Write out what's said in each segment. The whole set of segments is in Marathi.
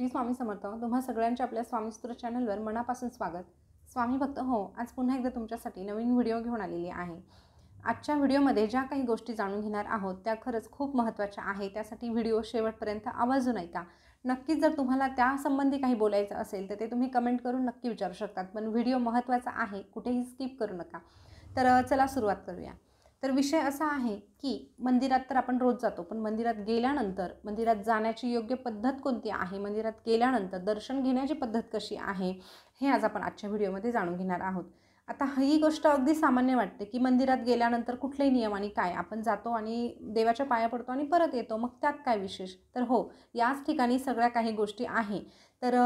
श्री स्वामी समर्थ. तुम्हा सगळ्यांचे आपल्या स्वामी सूत्र चॅनलवर मनापासून स्वागत. स्वामी भक्त हो, आज पुन्हा एकदा तुमच्यासाठी नवीन व्हिडिओ घेऊन आलेली आहे. आजच्या व्हिडिओमध्ये ज्या काही गोष्टी जाणून घेणार आहोत त्या खरंच खूप महत्त्वाच्या आहे. त्यासाठी व्हिडिओ शेवटपर्यंत आवर्जून ऐका. नक्कीच जर तुम्हाला त्या संबंधी काही बोलायचं असेल तर ते तुम्ही कमेंट करून नक्की विचारू शकतात, पण व्हिडिओ महत्त्वाचा आहे, कुठेही स्किप करू नका. तर चला सुरुवात करूया. तर विषय असा आहे की मंदिरात तर आपण रोज जातो, पण मंदिरात गेल्यानंतर मंदिरात जाण्याची योग्य पद्धत कोणती आहे, मंदिरात गेल्यानंतर दर्शन घेण्याची पद्धत कशी आहे, हे आज आपण आजच्या व्हिडिओमध्ये जाणून घेणार आहोत. आता ही गोष्ट अगदी सामान्य वाटते की मंदिरात गेल्यानंतर कुठलेही नियम आणि काय, आपण जातो आणि देवाच्या पाया पडतो आणि परत येतो, मग त्यात काय विशेष. तर हो, याच ठिकाणी सगळ्या काही गोष्टी आहे. तर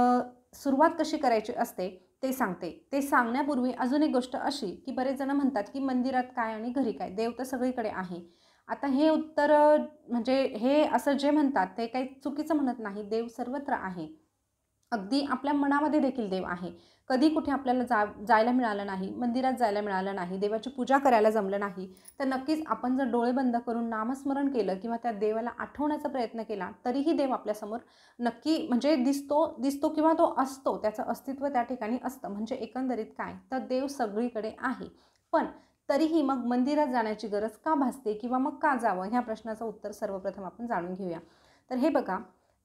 सुरुवात कशी करायची असते ते सांगते. ते सांगण्यापूर्वी अजून एक गोष्ट अशी की बरेच जण म्हणतात की मंदिरात काय आणि घरी काय, देव तर सगळीकडे आहे. आता हे उत्तर म्हणजे हे असं जे म्हणतात ते काही चुकीचं म्हणत नाही. देव सर्वत्र आहे, अगदी आपल्या मनामध्ये देखील देव आहे. कधी कुठे आपल्याला जायला मिळालं नाही, मंदिरात जायला मिळालं नाही, देवाची पूजा करायला जमलं नाही, तर नक्कीच आपण जर डोळे बंद करून नामस्मरण केलं किंवा त्या देवाला आठवण्याचा प्रयत्न केला तरीही देव आपल्यासमोर नक्की म्हणजे दिसतो किंवा तो असतो, त्याचं अस्तित्व त्या ठिकाणी असतं. म्हणजे एकंदरीत काय, तर देव सगळीकडे आहे. पण तरीही मग मंदिरात जाण्याची गरज का भासते किंवा मग का जावं, ह्या प्रश्नाचं उत्तर सर्वप्रथम आपण जाणून घेऊया. तर हे बघा,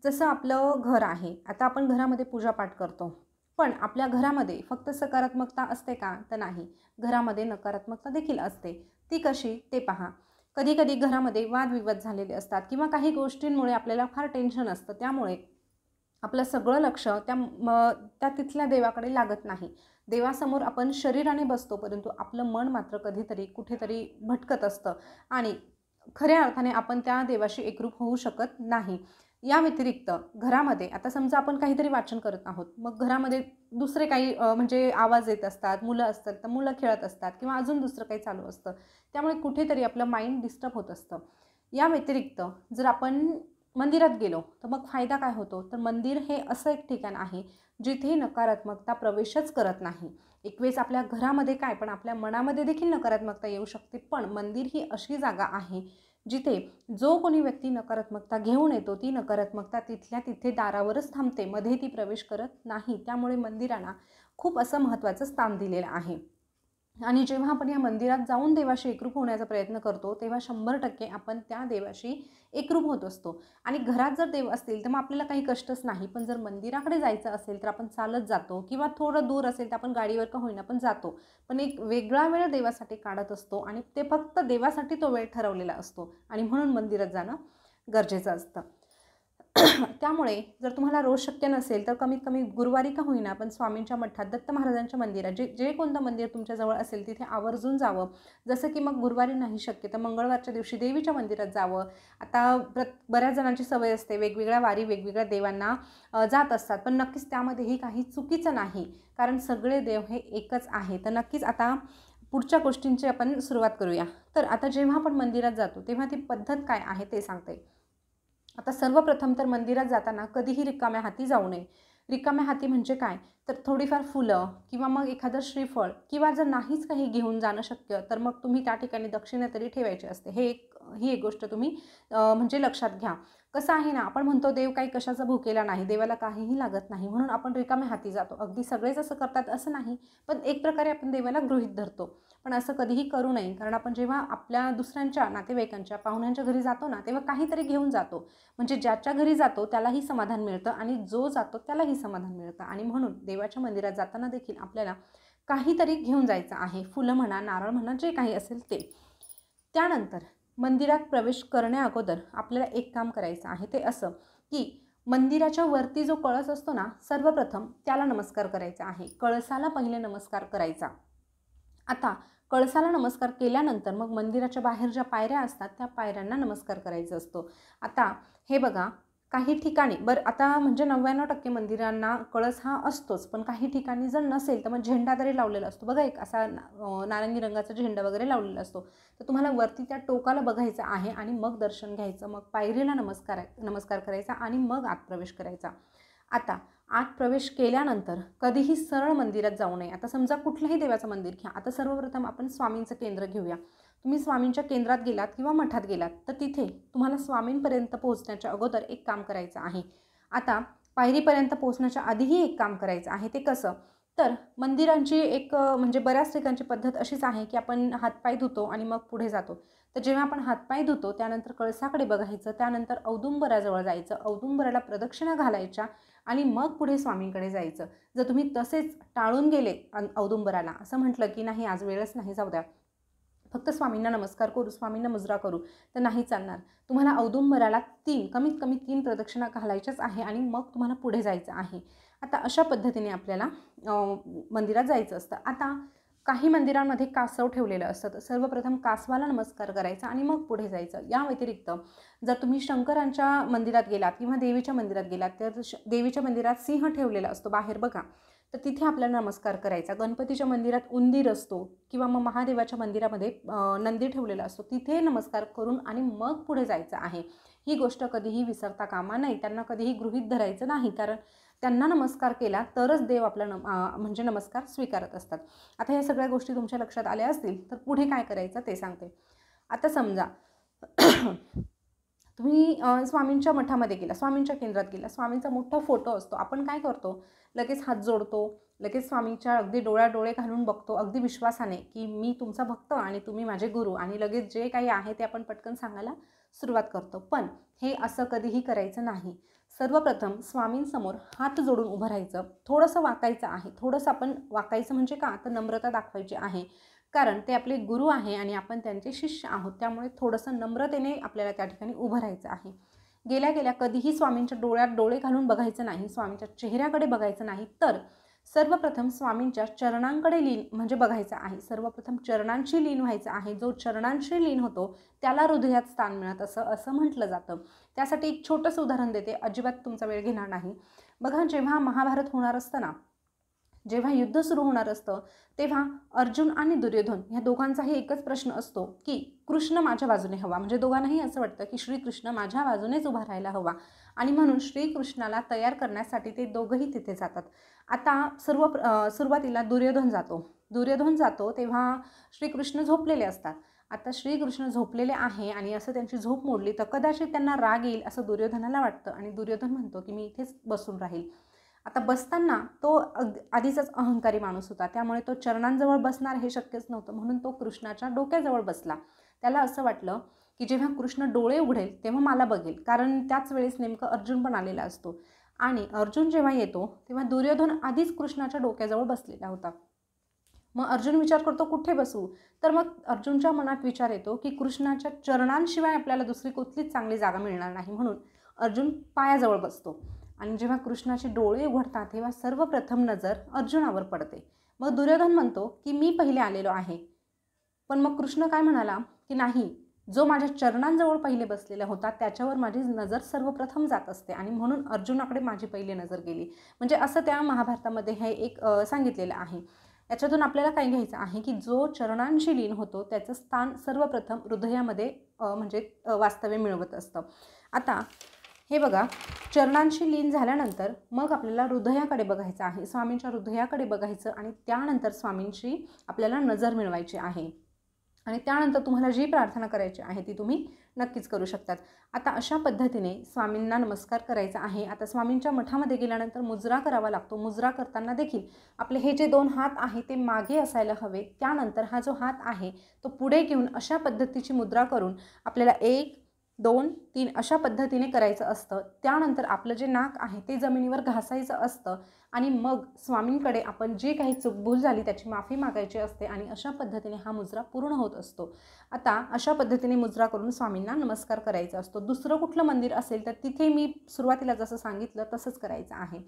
जसं आपलं घर आहे, आता आपण घरामध्ये पूजापाठ करतो, पण आपल्या घरामध्ये फक्त सकारात्मकता असते का, तर नाही. घरामध्ये नकारात्मकता देखील असते. ती कशी ते पहा. कधी कधी घरामध्ये वादविवाद झालेले असतात किंवा काही गोष्टींमुळे आपल्याला फार टेन्शन असतं, त्यामुळे आपलं सगळं लक्ष त्या तिथल्या देवाकडे लागत नाही. देवासमोर आपण शरीराने बसतो, परंतु आपलं मन मात्र कधीतरी कुठेतरी भटकत असतं आणि खऱ्या अर्थाने आपण त्या देवाशी एकरूप होऊ शकत नाही. या व्यतिरिक्त घरामध्ये आता समजा आपण काहीतरी वाचन करत आहोत, मग घरामध्ये दुसरे काही म्हणजे आवाज येत असतात, मुलं असतात तर मुलं खेळत असतात किंवा अजून दुसरं काही चालू असतं, त्यामुळे कुठेतरी आपलं माइंड डिस्टर्ब होत असतं. या व्यतिरिक्त जर आपण मंदिरात गेलो तर मग फायदा काय होतो, तर मंदिर हे असं एक ठिकाण आहे जिथे नकारात्मकता प्रवेशच करत नाही. एक वेळेस आपल्या घरामध्ये काय, पण आपल्या मनामध्ये देखील नकारात्मकता येऊ शकते, पण मंदिर ही अशी जागा आहे जिथे जो कोणी व्यक्ती नकारात्मकता घेऊन येतो ती नकारात्मकता तिथल्या तिथे दारावरच थांबते, मध्ये ती प्रवेश करत नाही. त्यामुळे मंदिराला खूप असं महत्त्वाचं स्थान दिलेलं आहे. आणि जेव्हा आपण या मंदिरात जाऊन देवाशी एकरूप होण्याचा प्रयत्न करतो तेव्हा 100% आपण त्या देवाशी एकरूप होत असतो. आणि घरात जर देव असतील तर मग आपल्याला काही कष्टच नाही, पण जर मंदिराकडे जायचं असेल तर आपण चालत जातो किंवा थोडं दूर असेल तर आपण गाडीवर का होईना पण जातो, पण एक वेगळा वेळ देवासाठी काढत असतो आणि ते फक्त देवासाठी तो वेळ ठरवलेला असतो आणि म्हणून मंदिरात जाणं गरजेचं असतं. त्यामुळे जर तुम्हाला रोज शक्य नसेल तर कमीत कमी गुरुवारी का होईना पण स्वामींच्या मठात, दत्त महाराजांच्या मंदिरात, जे कोणतं मंदिर तुमच्याजवळ असेल तिथे आवर्जून जावं. जसं की मग गुरुवारी नाही शक्य तर मंगळवारच्या दिवशी देवीच्या मंदिरात जावं. आता बऱ्याच जणांची सवय असते, वेगवेगळ्या वारी वेगवेगळ्या देवांना जात असतात, पण नक्कीच त्यामध्येही काही चुकीचं नाही, कारण सगळे देव हे एकच आहे. तर नक्कीच आता पुढच्या गोष्टींची आपण सुरुवात करूया. तर आता जेव्हा आपण मंदिरात जातो तेव्हा ती पद्धत काय आहे ते सांगते. आता सर्वप्रथम तर मंदिरात जाताना कधीही रिकाम्या हाती जाऊ नये. रिकाम्या हाती म्हणजे काय, तर थोडीफार फुलं किंवा मग एखादं श्रीफळ किंवा जर नाहीच काही घेऊन जाणं शक्य तर मग तुम्ही त्या ठिकाणी दक्षिणा तरी ठेवायची असते. ही एक गोष्ट तुम्ही म्हणजे लक्षात घ्या. कसं आहे ना, आपण म्हणतो देव काही कशाचा भुकेला नाही, देवाला काहीही लागत नाही, म्हणून आपण रिकाम्या हाती जातो. अगदी सगळेच असं करतात असं नाही, पण एक प्रकारे आपण देवाला गृहीत धरतो. पण असं कधीही करू नये, कारण आपण जेव्हा आपल्या दुसऱ्यांच्या नातेवाईकांच्या पाहुण्यांच्या घरी जातो ना, तेव्हा काहीतरी घेऊन जातो. म्हणजे ज्याच्या घरी जातो त्यालाही समाधान मिळतं आणि जो जातो त्यालाही समाधान मिळतं. आणि म्हणून देवाच्या मंदिरात जाताना देखील आपल्याला काहीतरी घेऊन जायचं आहे. फुलं म्हणा, नारळ म्हणा, जे काही असेल ते. त्यानंतर मंदिरात प्रवेश करण्या अगोदर आपल्याला एक काम करायचं आहे, ते असं की मंदिराच्या वरती जो कळस असतो ना, सर्वप्रथम त्याला नमस्कार करायचा आहे. कळसाला पहिले नमस्कार करायचा. आता कळसाला नमस्कार केल्यानंतर मग मंदिराच्या बाहेर ज्या पायऱ्या असतात त्या पायऱ्यांना नमस्कार करायचा असतो. आता हे बघा, काही ठिकाणी आता म्हणजे 99% मंदिरांना कळस हा असतोच, पण काही ठिकाणी जर नसेल तर मग झेंडा तरी लावलेला असतो बघा, एक असा नारंगी रंगाचा झेंडा वगैरे लावलेला असतो. तर तुम्हाला वरती त्या टोकाला बघायचं आहे आणि मग दर्शन घ्यायचं, मग पायरीला नमस्कार करायचा आणि मग आत प्रवेश करायचा. आता आत प्रवेश केल्यानंतर कधीही सरळ मंदिरात जाऊ नये. आता समजा कुठल्याही देवाचं मंदिर घ्या. आता सर्वप्रथम आपण स्वामींचं केंद्र घेऊया. तुम्ही स्वामींच्या केंद्रात गेलात किंवा मठात गेलात तर तिथे तुम्हाला स्वामींपर्यंत पोहोचण्याच्या अगोदर एक काम करायचं आहे. आता पायरीपर्यंत पोहोचण्याच्या आधीही एक काम करायचं आहे. ते कसं, तर मंदिरांची एक म्हणजे बऱ्याच ठिकाणची पद्धत अशीच आहे की आपण हातपाय धुतो आणि मग पुढे जातो. तर जेव्हा आपण हातपाय धुतो त्यानंतर कळसाकडे बघायचं, त्यानंतर औदुंबराजवळ जायचं, औदुंबराला प्रदक्षिणा घालायच्या आणि मग पुढे स्वामींकडे जायचं. जर तुम्ही तसेच टाळून गेले औदुंबराला, असं म्हटलं की नाही आज वेळच नाही, जाऊ द्या, फक्त स्वामींना नमस्कार करू, स्वामींना मुजरा करू, तर नाही चालणार. तुम्हाला औदुंबराला कमीत कमी 3 प्रदक्षिणा घालायच्याच आहे आणि मग तुम्हाला पुढे जायचं आहे. आता अशा पद्धतीने आपल्याला मंदिरात जायचं असतं. आता काही मंदिरांमध्ये कासव ठेवलेलं असतं, तर सर्वप्रथम कासवाला नमस्कार करायचा आणि मग पुढे जायचं. या व्यतिरिक्त जर तुम्ही शंकरांच्या मंदिरात गेलात किंवा देवीच्या मंदिरात गेलात, तर देवीच्या मंदिरात सिंह ठेवलेला असतो बाहेर बघा, तर तिथे आपल्याला नमस्कार करायचा. गणपतीच्या मंदिरात उंदीर असतो किंवा मग महादेवाच्या मंदिरामध्ये नंदी ठेवलेला असतो, तिथे नमस्कार करून आणि मग पुढे जायचं आहे. ही गोष्ट कधीही विसरता कामा नये. त्यांना कधीही गृहीत धरायचं नाही, कारण त्यांना नमस्कार केला तरच देव आपला म्हणजे नमस्कार स्वीकारत असतात. आता या सगळ्या गोष्टी तुमच्या लक्षात आल्या असतील तर पुढे काय करायचं ते सांगते. आता समजा तुम्ही स्वामींच्या मठामध्ये गेला, स्वामींच्या केंद्रात गेला, स्वामींचा मोठा फोटो असतो, आपण काय करतो, लगेच हात जोडतो, लगेच स्वामींच्या अगदी डोळ्यात डोळे घालून बघतो अगदी विश्वासाने की मी तुमचा भक्त आणि तुम्ही माझे गुरु, आणि लगेच जे काही आहे ते आपण पटकन सांगायला सुरुवात करतो. पण हे असं कधीही करायचं नाही. सर्वप्रथम स्वामींसमोर हात जोडून उभं राहायचं, थोडंसं वाकायचं आहे. थोडंसं आपण वाकायचं म्हणजे का, तर नम्रता दाखवायची आहे, कारण ते आपले गुरु आहे आणि आपण त्यांचे शिष्य आहोत. त्यामुळे थोडंसं नम्रतेने आपल्याला त्या ठिकाणी उभं राहायचं आहे. गेल्या गेल्या कधीही स्वामींच्या डोळ्यात डोळे घालून बघायचं नाही, स्वामींच्या चेहऱ्याकडे बघायचं नाही, तर सर्वप्रथम स्वामींच्या चरणांकडे म्हणजे बघायचं आहे. सर्वप्रथम चरणांशी लीन व्हायचं आहे. जो चरणांशी लीन होतो त्याला हृदयात स्थान मिळत असं म्हटलं जातं. त्यासाठी एक छोटंसं उदाहरण देते, अजिबात तुमचा वेळ घेणार नाही. बघा, जेव्हा महाभारत होणार असतं ना, जेव्हा युद्ध सुरू होणार असतं, तेव्हा अर्जुन आणि दुर्योधन या दोघांचाही एकच प्रश्न असतो की कृष्ण माझ्या बाजूने हवा. म्हणजे दोघांनाही असं वाटतं की श्रीकृष्ण माझ्या बाजूनेच उभा राहायला हवा, आणि म्हणून श्रीकृष्णाला तयार करण्यासाठी ते दोघंही तिथे जातात. आता सुरुवातीला दुर्योधन जातो तेव्हा श्रीकृष्ण झोपलेले असतात. आता श्रीकृष्ण झोपलेले आहे आणि असं त्यांची झोप मोडली तर कदाचित त्यांना राग येईल असं दुर्योधनाला वाटतं, आणि दुर्योधन म्हणतो की मी इथेच बसून राहील. आता बसताना तो आधीचाच अहंकारी माणूस होता, त्यामुळे तो चरणांजवळ बसणार हे शक्यच नव्हतं, म्हणून तो कृष्णाच्या डोक्याजवळ बसला. त्याला असं वाटलं की जेव्हा कृष्ण डोळे उघडेल तेव्हा मला बघेल, कारण त्याच वेळेस नेमकं अर्जुन पण आलेला असतो, आणि अर्जुन जेव्हा येतो तेव्हा दुर्योधन आधीच कृष्णाच्या डोक्याजवळ बसलेला होता. मग अर्जुन विचार करतो कुठे बसू, तर मग अर्जुनच्या मनात विचार येतो की कृष्णाच्या चरणांशिवाय आपल्याला दुसरी कुठलीच चांगली जागा मिळणार नाही, म्हणून अर्जुन पायाजवळ बसतो. आणि जेव्हा कृष्णाचे डोळे उघडतात तेव्हा सर्वप्रथम नजर अर्जुनावर पडते. मग दुर्योधन म्हणतो की मी पहिले आलेलो आहे, पण मग कृष्ण काय म्हणाला की नाही, जो माझ्या चरणांजवळ पहिले बसलेला होता त्याच्यावर माझी नजर सर्वप्रथम जात असते, आणि म्हणून अर्जुनाकडे माझी पहिली नजर गेली. म्हणजे असं त्या महाभारतामध्ये हे एक सांगितलेलं आहे. याच्यातून आपल्याला काय घ्यायचं आहे की जो चरणांशी लीन होतो त्याचं स्थान सर्वप्रथम हृदयामध्ये म्हणजे वास्तव्य मिळवत असतं. आता हे बघा, चरणांशी लीन झाल्यानंतर मग आपल्याला हृदयाकडे बघायचं आहे, स्वामींच्या हृदयाकडे बघायचं, आणि त्यानंतर स्वामींची आपल्याला नजर मिळवायची आहे, आणि त्यानंतर तुम्हाला जी प्रार्थना करायची आहे ती तुम्ही नक्कीच करू शकतात. आता अशा पद्धतीने स्वामींना नमस्कार करायचा आहे. आता स्वामींच्या मठामध्ये गेल्यानंतर मुजरा करावा लागतो. मुजरा करताना देखील आपले हे जे 2 हात आहे ते मागे असायला हवे. त्यानंतर हा जो हात आहे तो पुढे घेऊन अशा पद्धतीची मुद्रा करून आपल्याला 1 2 3 अशा पद्धतीने करायचं असतं. त्यानंतर आपलं जे नाक आहे ते जमिनीवर घासायचं असतं, आणि मग स्वामींकडे आपण जे काही चूकभूल झाली त्याची माफी मागायची असते, आणि अशा पद्धतीने हा मुजरा पूर्ण होत असतो. आता अशा पद्धतीने मुजरा करून स्वामींना नमस्कार करायचा असतो. दुसरं कुठलं मंदिर असेल तर तिथे मी सुरुवातीला जसं सांगितलं तसंच करायचं आहे.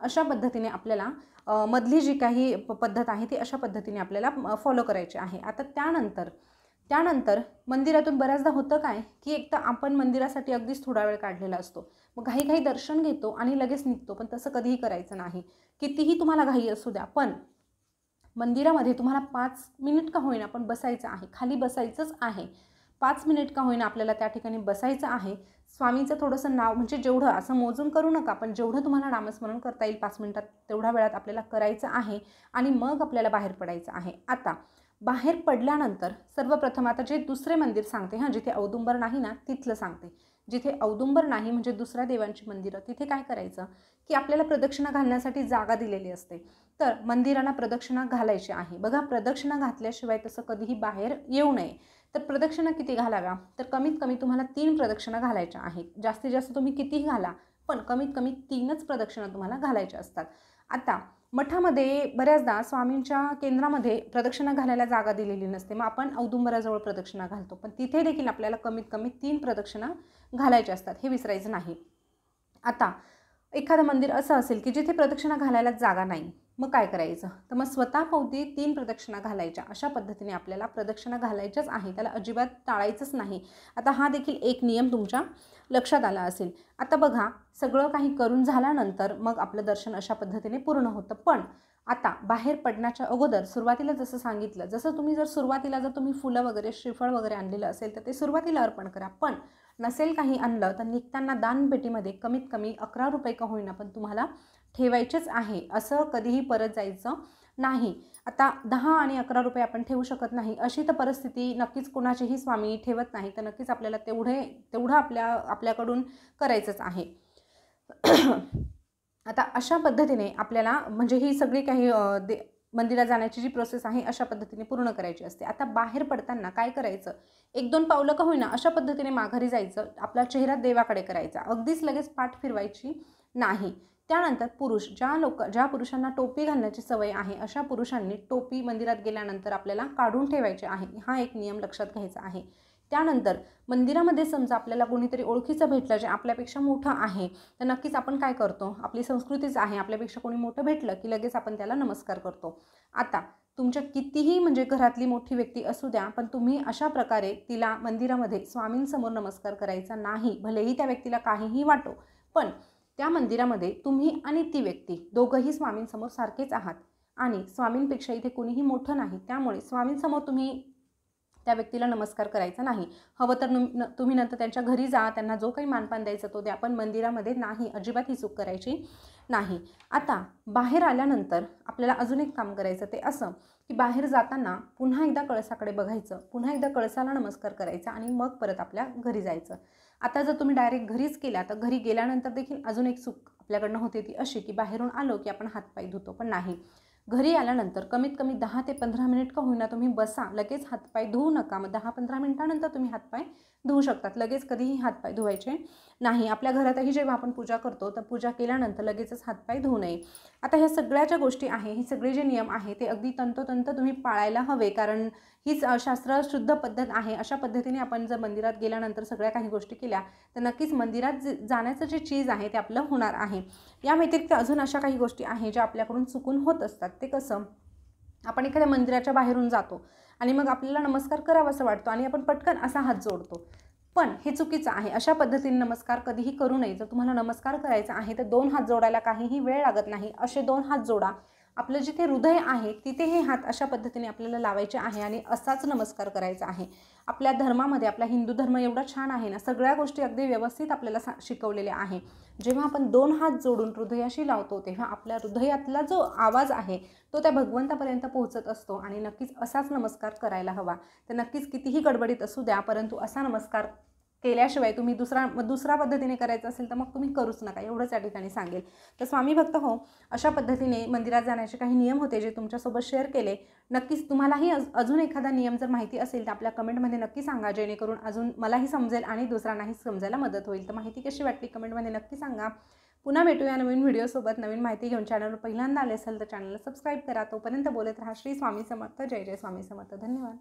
अशा पद्धतीने आपल्याला मधली जी काही पद्धत आहे ती अशा पद्धतीने आपल्याला फॉलो करायची आहे. आता त्यानंतर मंदिरातून बऱ्याचदा होतं काय की एक तर आपण मंदिरासाठी अगदीच थोडा वेळ काढलेला असतो, मग घाई दर्शन घेतो आणि लगेच निघतो, पण तसं कधीही करायचं नाही. कितीही तुम्हाला घाई असू द्या, पण मंदिरामध्ये तुम्हाला 5 मिनिट का होईना पण बसायचं आहे, खाली बसायचंच आहे. 5 मिनिट का होईना आपल्याला त्या ठिकाणी बसायचं आहे. स्वामींचं थोडंसं नाव, म्हणजे जेवढं असं मोजून करू नका, पण जेवढं तुम्हाला नामस्मरण करता येईल 5 मिनिटात तेवढ्या वेळात आपल्याला करायचं आहे, आणि मग आपल्याला बाहेर पडायचं आहे. आता बाहेर पडल्यानंतर सर्वप्रथम आता जे दुसरे मंदिर सांगते जिथे औदुंबर नाही ना तिथलं सांगते. जिथे औदुंबर नाही म्हणजे दुसऱ्या देवांची मंदिरं, तिथे काय करायचं की आपल्याला प्रदक्षिणा घालण्यासाठी जागा दिलेली असते. तर मंदिराला प्रदक्षिणा घालायची आहे. बघा, प्रदक्षिणा घातल्याशिवाय तसं कधीही बाहेर येऊ नये. तर प्रदक्षिणा किती घालाव्या, तर कमीत कमी तुम्हाला 3 प्रदक्षिणा घालायच्या आहेत. जास्तीत जास्त तुम्ही कितीही घाला, पण कमीत कमी 3च प्रदक्षिणा तुम्हाला घालायच्या असतात. आता मठामध्ये बऱ्याचदा स्वामींच्या केंद्रामध्ये प्रदक्षिणा घालायला जागा दिलेली नसते, मग आपण औदुंबराजवळ प्रदक्षिणा घालतो, पण तिथे देखील आपल्याला कमीत कमी 3 प्रदक्षिणा घालायच्या असतात, हे विसरायचं नाही. आता एखादं मंदिर असं असेल की जिथे प्रदक्षिणा घालायला जागा नाही, मग काय करायचं, तर मग स्वतःभोवती 3 प्रदक्षिणा घालायच्या. अशा पद्धतीने आपल्याला प्रदक्षिणा घालायच्याच आहे, त्याला अजिबात टाळायचंच नाही. आता हा देखील एक नियम तुमच्या लक्षात आला असेल. आता बघा, सगळं काही करून झाल्यानंतर मग आपलं दर्शन अशा पद्धतीने पूर्ण होतं. पण आता बाहेर पडण्याच्या अगोदर सुरुवातीला जसं सांगितलं, जसं तुम्ही जर सुरुवातीला तुम्ही फुलं वगैरे श्रीफळ वगैरे आणलेलं असेल तर ते सुरुवातीला अर्पण करा. पण नसेल काही आणलं तर निघताना दानपेटीमध्ये कमीत कमी 11 रुपये का होईना पण तुम्हाला ठेवायचेच आहे. असं कधीही परत जायचं नाही. आता 10 आणि 11 रुपये आपण ठेवू शकत नाही अशी तर परिस्थिती नक्कीच कोणाचीही स्वामी ठेवत नाही, तर नक्कीच आपल्याला तेवढं आपल्याकडून करायचंच आहे. आता अशा पद्धतीने आपल्याला म्हणजे ही सगळी काही मंदिरात जाण्याची जी प्रोसेस आहे अशा पद्धतीने पूर्ण करायची असते. आता बाहेर पडताना काय करायचं, 1-2 पावलं का होईना अशा पद्धतीने माघारी जायचं, आपला चेहरा देवाकडे करायचा, अगदीच लगेच पाठ फिरवायची नाही. त्यानंतर ज्या पुरुषांना टोपी घालण्याची सवय आहे अशा पुरुषांनी टोपी मंदिरात गेल्यानंतर आपल्याला काढून ठेवायची आहे. हा एक नियम लक्षात घ्यायचा आहे. त्यानंतर मंदिरामध्ये समजा आपल्याला कोणीतरी ओळखीचं भेटलं जे आपल्यापेक्षा मोठं आहे, तर नक्कीच आपण काय करतो, आपली संस्कृतीच आहे, आपल्यापेक्षा कोणी मोठं भेटलं की लगेच आपण त्याला नमस्कार करतो. आता तुमच्या कितीही म्हणजे घरातली मोठी व्यक्ती असू द्या, पण तुम्ही अशा प्रकारे तिला मंदिरामध्ये स्वामींसमोर नमस्कार करायचा नाही. भलेही त्या व्यक्तीला काहीही वाटो, पण त्या मंदिरामध्ये तुम्ही आणि ती व्यक्ती दोघंही स्वामींसमोर सारखेच आहात आणि स्वामींपेक्षा इथे कोणीही मोठं नाही. त्यामुळे स्वामींसमोर तुम्ही त्या व्यक्तीला नमस्कार करायचा नाही. हवं तर तुम्ही नंतर त्यांच्या घरी जा, त्यांना जो काही मानपान द्यायचं तो द्या, पण मंदिरामध्ये नाही, अजिबात ही चूक करायची नाही. आता बाहेर आल्यानंतर आपल्याला अजून एक काम करायचं, ते असं की बाहेर जाताना पुन्हा एकदा कळसाकडे बघायचं, पुन्हा एकदा कळसाला नमस्कार करायचा आणि मग परत आपल्या घरी जायचं. आता जर तुम्ही डायरेक्ट घरीच केला तर घरी गेल्यानंतर देखील अजून एक चूक आपल्याकडनं होते, ती अशी की बाहेरून आलो की आपण हातपाय धुतो, पण नाही. घरी आल्यानंतर कमीत कमी 10 ते 15 मिनिट का होईना तुम्ही बसा, लगेच हातपाय धुवू नका. मग 10-15 मिनिटानंतर तुम्ही हातपाय धुवू शकतात, लगेच कधीही हातपाय धुवायचे नाही. आपल्या घरातही जेव्हा आपण पूजा करतो तर पूजा केल्यानंतर लगेचच हातपाय धुवू नये. आता ह्या सगळ्या ज्या गोष्टी आहे, हे सगळे जे नियम आहे ते अगदी तंतोतंत तुम्ही पाळायला हवे, कारण हीच शास्त्रशुद्ध पद्धत आहे. अशा पद्धतीने आपण जर मंदिरात गेल्यानंतर सगळ्या काही गोष्टी केल्या तर नक्कीच मंदिरात जाण्याचं जे चीज आहे ते आपलं होणार आहे. या व्यतिरिक्त अजून अशा काही गोष्टी आहे ज्या आपल्याकडून चुकून होत असतात. ते कसं, आपण एखाद्या मंदिराच्या बाहेरून जातो आणि मग आपल्याला नमस्कार करावासा वाटतो आणि आपण पटकन असा हात जोडतो, पण हे चुकीचं आहे. अशा पद्धतीने नमस्कार कधीही करू नये. जर तुम्हाला नमस्कार करायचा आहे तर 2 हात जोडायला काहीही वेळ लागत नाही, असे 2 हात जोडा. आपलं जिथे हृदय आहे तिथे हे हात अशा पद्धतीने आपल्याला लावायचे आहे आणि असाच नमस्कार करायचा आहे. आपल्या धर्मामध्ये, आपला हिंदू धर्म एवढा छान आहे ना, सगळ्या गोष्टी अगदी व्यवस्थित आपल्याला शिकवलेल्या आहे. जेव्हा आपण 2 हात जोडून हृदयाशी लावतो तेव्हा आपल्या हृदयातला जो आवाज आहे तो त्या भगवंतापर्यंत पोहोचत असतो आणि नक्कीच असाच नमस्कार करायला हवा. तर नक्कीच कितीही गडबडीत असू द्या, परंतु असा नमस्कार केल्याशिवाय तुम्ही दुसरा पद्धतीने करायचं असेल तर मग तुम्ही करूच नका, एवढंच या ठिकाणी सांगेल. तर स्वामी भक्त हो, अशा पद्धतीने मंदिरात जाण्याचे काही नियम होते जे तुमच्यासोबत शेअर केले. नक्कीच तुम्हालाही अजून एखादा नियम जर माहिती असेल तर आपल्या कमेंटमध्ये नक्की सांगा, जेणेकरून अजून मलाही समजेल आणि दुसऱ्यांनाही समजायला मदत होईल. तर माहिती कशी वाटली कमेंटमध्ये नक्की सांगा. पुन्हा भेटूया नवीन व्हिडिओसोबत, नवीन माहिती घेऊन. चॅनलवर पहिल्यांदा आले असेल तर चॅनलला सबस्क्राईब करा. तोपर्यंत बोलत राहा. श्री स्वामी समर्थ. जय जय स्वामी समर्थ. धन्यवाद.